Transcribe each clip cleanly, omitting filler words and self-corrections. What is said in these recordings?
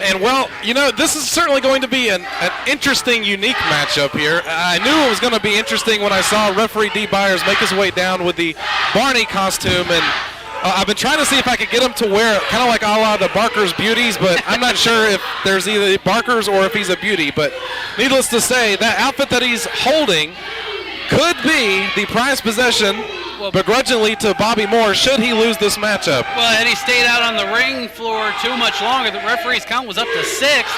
And, well, this is certainly going to be an interesting, unique matchup here. I knew it was going to be interesting when I saw referee D. Byers make his way down with the Barney costume, and I've been trying to see if I could get him to wear it, kind of like a la the Barker's Beauties, but I'm not sure if there's either Barker's or if he's a beauty. But needless to say, that outfit that he's holding could be the prized possession begrudgingly to Bobby Moore should he lose this matchup. Well, had he stayed out on the ring floor too much longer, the referee's count was up to 6.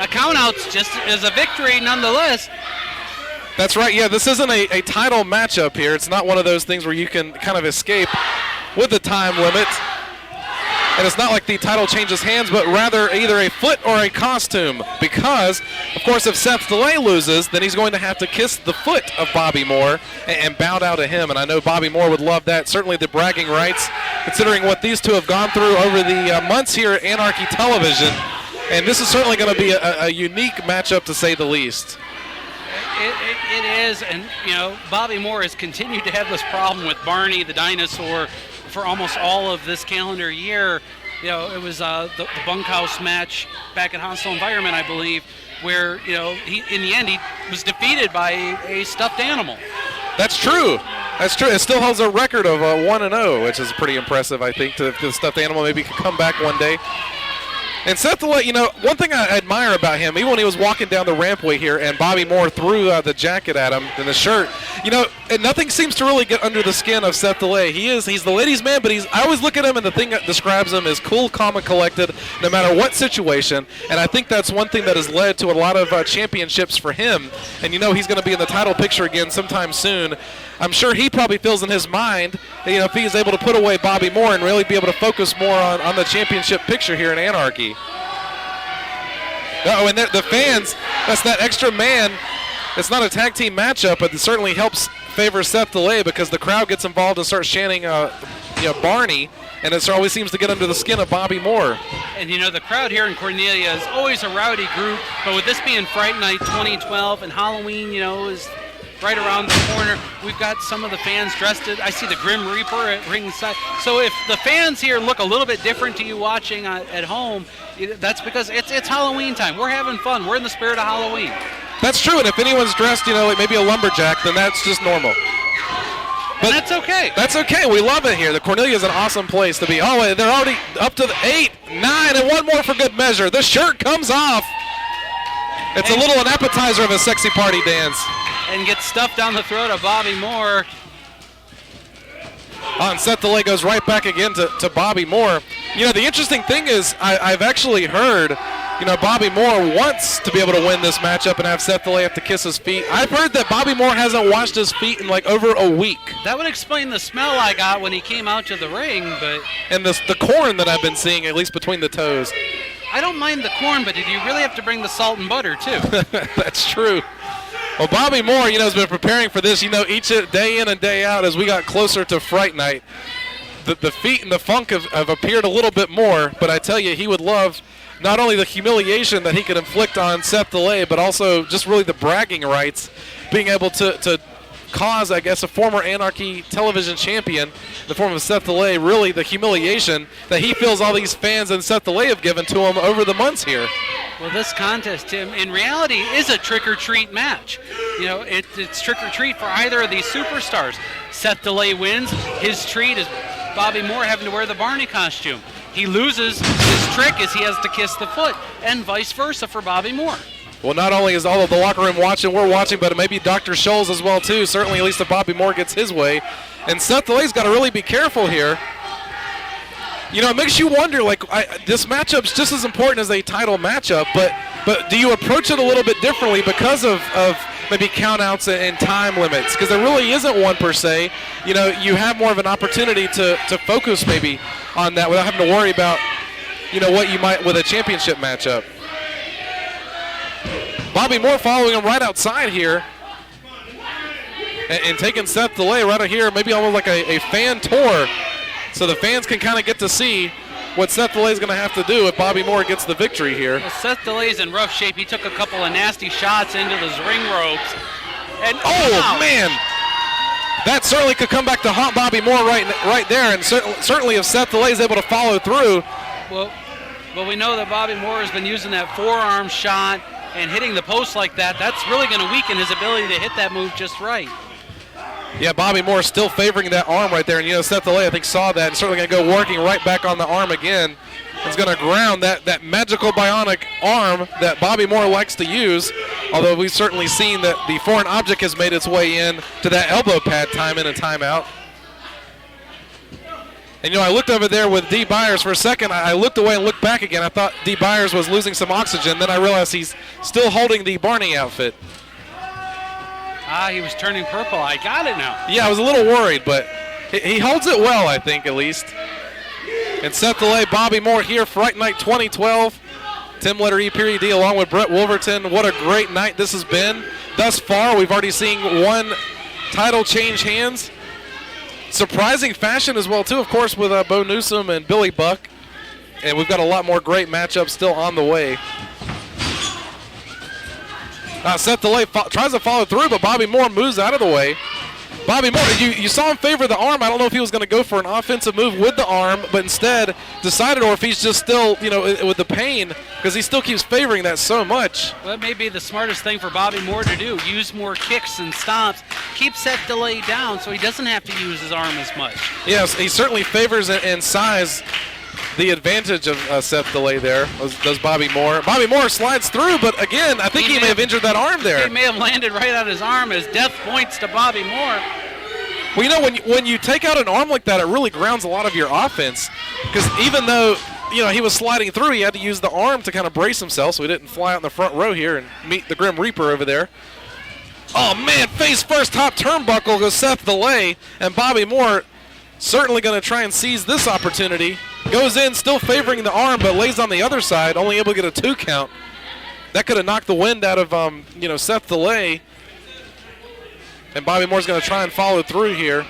A count-out's just is a victory nonetheless. That's right. Yeah, this isn't a title matchup here. It's not one of those things where you can kind of escape with the time limit. And it's not like the title changes hands, but rather either a foot or a costume. Because, of course, if Seth DeLay loses, then he's going to have to kiss the foot of Bobby Moore and bow down to him. And I know Bobby Moore would love that. Certainly the bragging rights, considering what these two have gone through over the months here at Anarchy Television. And this is certainly going to be a unique matchup, to say the least. It is, and Bobby Moore has continued to have this problem with Barney the dinosaur for almost all of this calendar year. It was the bunkhouse match back at Hostile Environment, I believe, where he in the end he was defeated by a stuffed animal. That's true. That's true. It still holds a record of 1-0, which is pretty impressive, I think, to the stuffed animal. Maybe he could come back one day. And Seth DeLay, one thing I admire about him, even when he was walking down the rampway here and Bobby Moore threw the jacket at him and the shirt, and nothing seems to really get under the skin of Seth DeLay. He's the ladies' man, but I always look at him and the thing that describes him is cool, calm, and collected no matter what situation. And I think that's one thing that has led to a lot of championships for him. And he's going to be in the title picture again sometime soon. I'm sure he probably feels in his mind, if he is able to put away Bobby Moore and really be able to focus more on the championship picture here in Anarchy. Oh, and the fans, that's that extra man. It's not a tag team matchup, but it certainly helps favor Seth DeLay because the crowd gets involved and starts chanting Barney, and it always seems to get under the skin of Bobby Moore. And the crowd here in Cornelia is always a rowdy group, but with this being Fright Night 2012 and Halloween, is right around the corner. We've got some of the fans dressed I see the Grim Reaper at ringside. So if the fans here look a little bit different to you watching at home, that's because it's Halloween time. We're having fun. We're in the spirit of Halloween. That's true, and if anyone's dressed, like maybe a lumberjack, then that's just normal. But that's okay. That's okay. We love it here. The Cornelia is an awesome place to be. Oh, they're already up to 8, 9, and one more for good measure. The shirt comes off. It's an appetizer of a sexy party dance. And gets stuffed down the throat of Bobby Moore. And Seth DeLay goes right back again to Bobby Moore. The interesting thing is I've actually heard, Bobby Moore wants to be able to win this matchup and have Seth DeLay have to kiss his feet. I've heard that Bobby Moore hasn't washed his feet in over a week. That would explain the smell I got when he came out to the ring, but... And the corn that I've been seeing, at least between the toes. I don't mind the corn, but did you really have to bring the salt and butter, too? That's true. Well, Bobby Moore, has been preparing for this, each day in and day out as we got closer to Fright Night. The feet and the funk have appeared a little bit more, but I tell you, he would love not only the humiliation that he could inflict on Seth DeLay, but also just really the bragging rights, being able to cause, I guess, a former Anarchy Television champion, in the form of Seth DeLay, really the humiliation that he feels all these fans and Seth DeLay have given to him over the months here. Well, this contest, Tim, in reality is a trick-or-treat match. It's trick-or-treat for either of these superstars. Seth DeLay wins. His treat is Bobby Moore having to wear the Barney costume. He loses. His trick is he has to kiss the foot, and vice versa for Bobby Moore. Well, not only is all of the locker room watching, we're watching, but maybe Dr. Scholes as well, too. Certainly, at least if Bobby Moore gets his way. And Seth DeLay's got to really be careful here. It makes you wonder, this matchup's just as important as a title matchup, but do you approach it a little bit differently because of maybe countouts and time limits? Because there really isn't one per se. You have more of an opportunity to focus maybe on that without having to worry about, what you might with a championship matchup. Bobby Moore following him right outside here and taking Seth DeLay right out here, maybe almost like a fan tour. So the fans can kind of get to see what Seth DeLay is going to have to do if Bobby Moore gets the victory here. Well, Seth DeLay's in rough shape. He took a couple of nasty shots into those ring ropes. And man. That certainly could come back to haunt Bobby Moore right there. And certainly if Seth DeLay is able to follow through. Well, Well, we know that Bobby Moore has been using that forearm shot and hitting the post like that. That's really going to weaken his ability to hit that move just right. Yeah, Bobby Moore still favoring that arm right there. And, Seth DeLay, I think, saw that and certainly going to go working right back on the arm again. He's going to ground that magical bionic arm that Bobby Moore likes to use, although we've certainly seen that the foreign object has made its way in to that elbow pad time in and time out. And, I looked over there with D. Byers for a second. I looked away and looked back again. I thought D. Byers was losing some oxygen. Then I realized he's still holding the Barney outfit. He was turning purple. I got it now. Yeah, I was a little worried, but he holds it well, I think, at least. And Seth DeLay, Bobby Moore here, Fright Night 2012. Tim Letter EPD along with Brett Wolverton. What a great night this has been. Thus far, we've already seen one title change hands. Surprising fashion as well, too, of course, with Bo Newsom and Billy Buck. And we've got a lot more great matchups still on the way. Seth DeLay tries to follow through, but Bobby Moore moves out of the way. Bobby Moore, you saw him favor the arm. I don't know if he was going to go for an offensive move with the arm, but instead decided, or if he's just still, with the pain, because he still keeps favoring that so much. Well, that may be the smartest thing for Bobby Moore to do. Use more kicks and stomps. Keep Seth DeLay down so he doesn't have to use his arm as much. Yes, he certainly favors in size the advantage of Seth DeLay there, does Bobby Moore. Bobby Moore slides through, but again, I think he may have injured that arm there. He may have landed right on his arm as death points to Bobby Moore. Well, when you take out an arm like that, it really grounds a lot of your offense. Because even though, he was sliding through, he had to use the arm to kind of brace himself so he didn't fly out in the front row here and meet the Grim Reaper over there. Oh, man, face first, top turnbuckle goes Seth DeLay, and Bobby Moore certainly going to try and seize this opportunity. Goes in, still favoring the arm, but lays on the other side, only able to get a 2 count. That could have knocked the wind out of, Seth DeLay. And Bobby Moore's going to try and follow through here.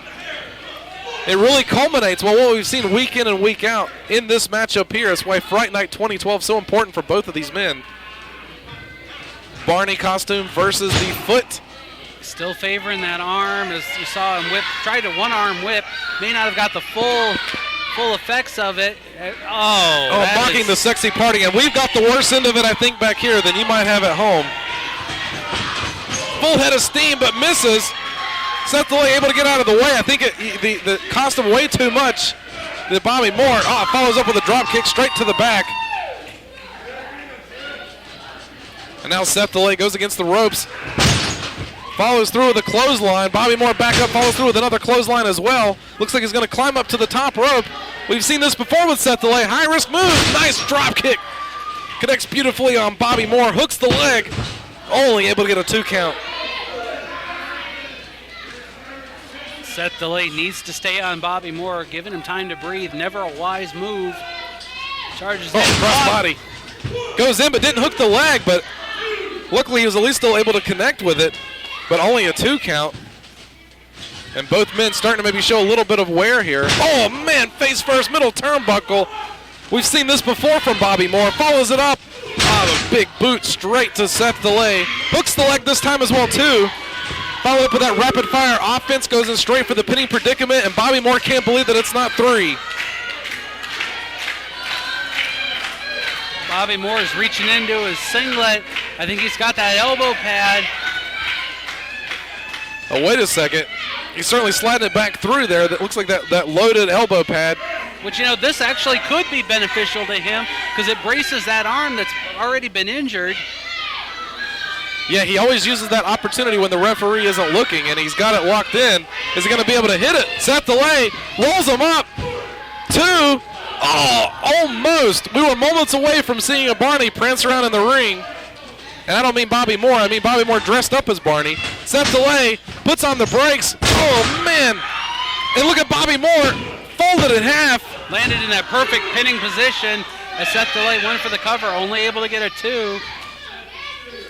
It really culminates, what we've seen week in and week out in this matchup here. That's why Fright Night 2012 is so important for both of these men. Barney costume versus the foot. Still favoring that arm, as you saw him whip. Tried to one-arm whip. May not have got the full effects of it. Mocking the sexy party. And we've got the worst end of it, I think, back here than you might have at home. Full head of steam, but misses. Seth DeLay able to get out of the way. I think the cost him way too much. The Bobby Moore follows up with a drop kick straight to the back. And now Seth DeLay goes against the ropes. Follows through with a clothesline. Bobby Moore back up, follows through with another clothesline as well. Looks like he's going to climb up to the top rope. We've seen this before with Seth DeLay. High-risk move. Nice drop kick. Connects beautifully on Bobby Moore. Hooks the leg. Only able to get a 2 count. Seth DeLay needs to stay on Bobby Moore, giving him time to breathe. Never a wise move. Charges in. Cross body. Goes in but didn't hook the leg, but luckily he was at least still able to connect with it. But only a 2 count. And both men starting to maybe show a little bit of wear here. Oh, man, face first, middle turnbuckle. We've seen this before from Bobby Moore. Follows it up. The big boot straight to Seth DeLay. Hooks the leg this time as well, too. Followed up with that rapid-fire offense. Goes in straight for the pinning predicament, and Bobby Moore can't believe that it's not 3. Bobby Moore is reaching into his singlet. I think he's got that elbow pad. Oh, wait a second. He's certainly sliding it back through there. That looks like that loaded elbow pad. Which, this actually could be beneficial to him because it braces that arm that's already been injured. Yeah, he always uses that opportunity when the referee isn't looking, and he's got it locked in. Is he going to be able to hit it? Seth DeLay rolls him up. 2. Oh, almost. We were moments away from seeing a Barney prance around in the ring. And I don't mean Bobby Moore. I mean Bobby Moore dressed up as Barney. Seth DeLay puts on the brakes. Oh, man. And look at Bobby Moore folded in half. Landed in that perfect pinning position as Seth DeLay went for the cover, only able to get a 2.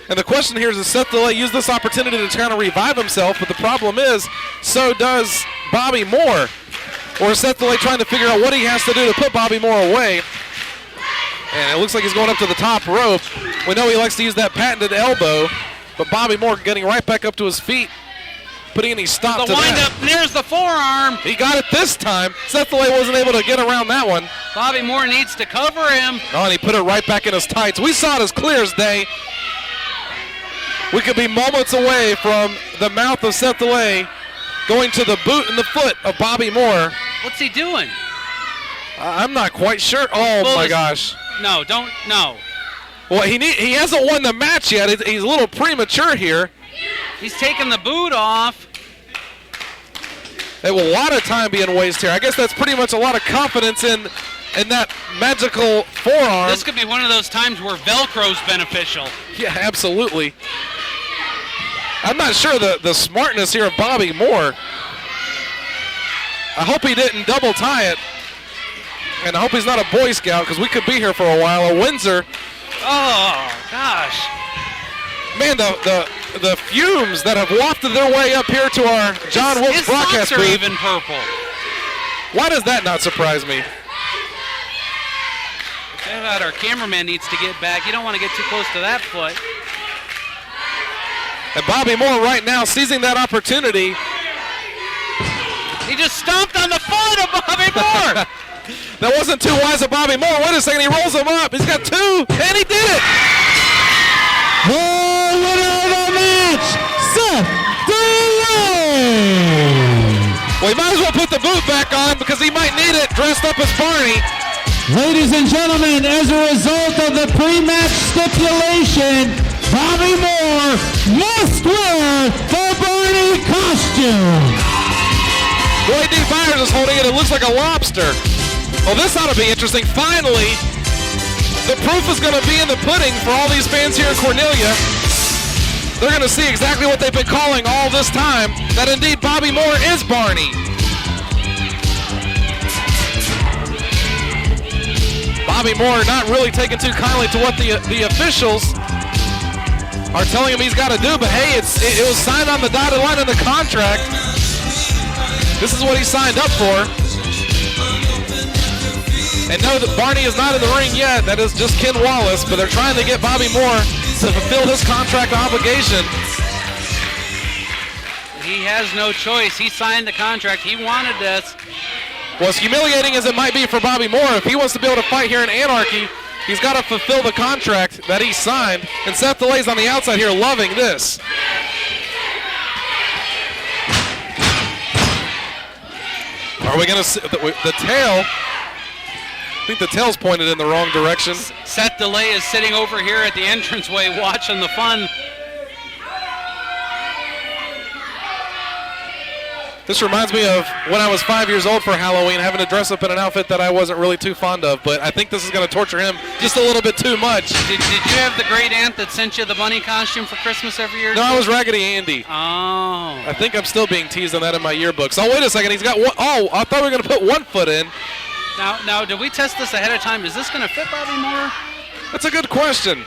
And the question here is, does Seth DeLay use this opportunity to kind of revive himself? But the problem is, so does Bobby Moore. Or is Seth DeLay trying to figure out what he has to do to put Bobby Moore away? And it looks like he's going up to the top rope. We know he likes to use that patented elbow, but Bobby Moore getting right back up to his feet, putting any stop to that. The windup, there's the forearm. He got it this time. Seth DeLay wasn't able to get around that one. Bobby Moore needs to cover him. Oh, and he put it right back in his tights. We saw it as clear as day. We could be moments away from the mouth of Seth DeLay going to the boot and the foot of Bobby Moore. What's he doing? I'm not quite sure. Oh, my gosh. No, don't. No. Well, he hasn't won the match yet. He's a little premature here. He's taking the boot off. A lot of time being wasted here. I guess that's pretty much a lot of confidence in that magical forearm. This could be one of those times where Velcro's beneficial. Yeah, absolutely. I'm not sure the smartness here of Bobby Moore. I hope he didn't double tie it. And I hope he's not a Boy Scout, because we could be here for a while. A Windsor. Oh, gosh. Man, the fumes that have wafted their way up here to our John Wilkes broadcast booth. His socks are even purple. Why does that not surprise me? Our cameraman needs to get back. You don't want to get too close to that foot. And Bobby Moore right now seizing that opportunity. He just stomped on the foot of Bobby Moore. That wasn't too wise of Bobby Moore. Wait a second, he rolls him up. He's got two, and he did it. The winner of the match, Seth DeLay. Well, he might as well put the boot back on because he might need it dressed up as Barney. Ladies and gentlemen, as a result of the pre-match stipulation, Bobby Moore must wear the Barney costume. The way Dee Byers is holding it, it looks like a lobster. Well, this ought to be interesting. Finally, the proof is going to be in the pudding for all these fans here in Cornelia. They're going to see exactly what they've been calling all this time, that indeed Bobby Moore is Barney. Bobby Moore not really taking too kindly to what the officials are telling him he's got to do, but hey, it was signed on the dotted line in the contract. This is what he signed up for. And know that Barney is not in the ring yet. That is just Ken Wallace, but they're trying to get Bobby Moore to fulfill his contract obligation. He has no choice. He signed the contract. He wanted this. Well, as humiliating as it might be for Bobby Moore, if he wants to be able to fight here in Anarchy, he's got to fulfill the contract that he signed. And Seth DeLay's on the outside here loving this. Are we going to see the tail? I think the tail's pointed in the wrong direction. Seth DeLay is sitting over here at the entranceway watching the fun. This reminds me of when I was 5 years old for Halloween, having to dress up in an outfit that I wasn't really too fond of, but I think this is going to torture him just a little bit too much. Did you have the great aunt that sent you the bunny costume for Christmas every year? No, I was Raggedy Andy. Oh. I think I'm still being teased on that in my yearbook. So wait a second, he's got one. Oh, I thought we were going to put 1 foot in. Now, did we test this ahead of time? Is this going to fit Bobby Moore? That's a good question.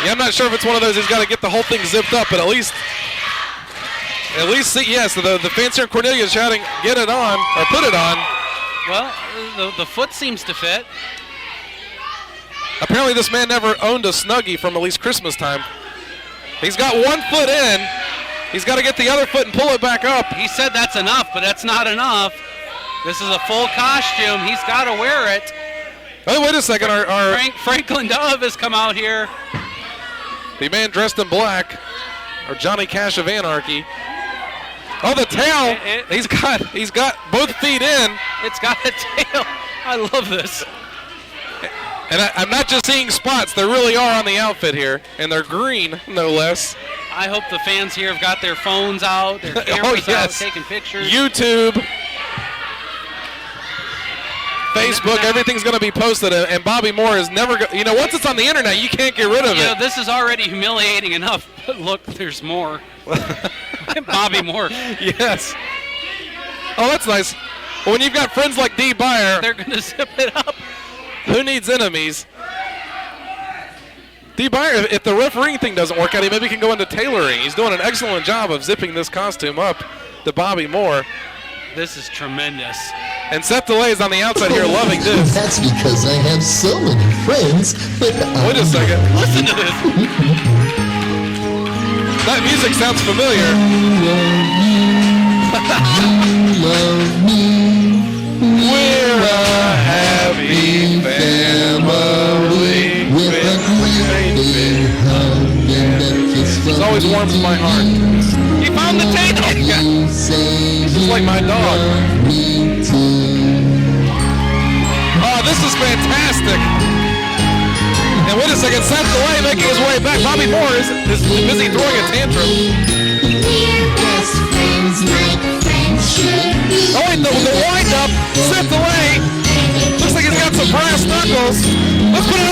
Yeah, I'm not sure if it's one of those he's got to get the whole thing zipped up, but at least see, yes, the fans here in Cornelia is shouting, get it on, or put it on. Well, the foot seems to fit. Apparently this man never owned a Snuggie from at least Christmas time. He's got 1 foot in. He's got to get the other foot and pull it back up. He said that's enough, but that's not enough. This is a full costume. He's got to wear it. Oh, wait a second. Franklin Dove has come out here. The man dressed in black, or Johnny Cash of Anarchy. Oh, the tail. He's got both feet in. It's got a tail. I love this. And I'm not just seeing spots. There really are on the outfit here, and they're green, no less. I hope the fans here have got their phones out, their cameras out, taking pictures. YouTube, Facebook, everything's going to be posted, and Bobby Moore is never going to, once it's on the internet, you can't get rid of it. This is already humiliating enough, but look, there's more. Bobby Moore. Yes. Oh, that's nice. Well, when you've got friends like Dee Byers, they're going to zip it up. Who needs enemies? Dee Byers, if the refereeing thing doesn't work out, he maybe can go into tailoring. He's doing an excellent job of zipping this costume up to Bobby Moore. This is tremendous. And Seth DeLay is on the outside here loving this. That's because I have so many friends. Wait a second. Listen to this. That music sounds familiar. You love me. always warms my heart. He found the tape. Yeah. Just like my dog. Oh, this is fantastic. And wait a second, Seth delay making his way back. Bobby Moore is busy throwing a tantrum. Oh wait, the wind up, Seth delay. Looks like he's got some brass knuckles. Let's put an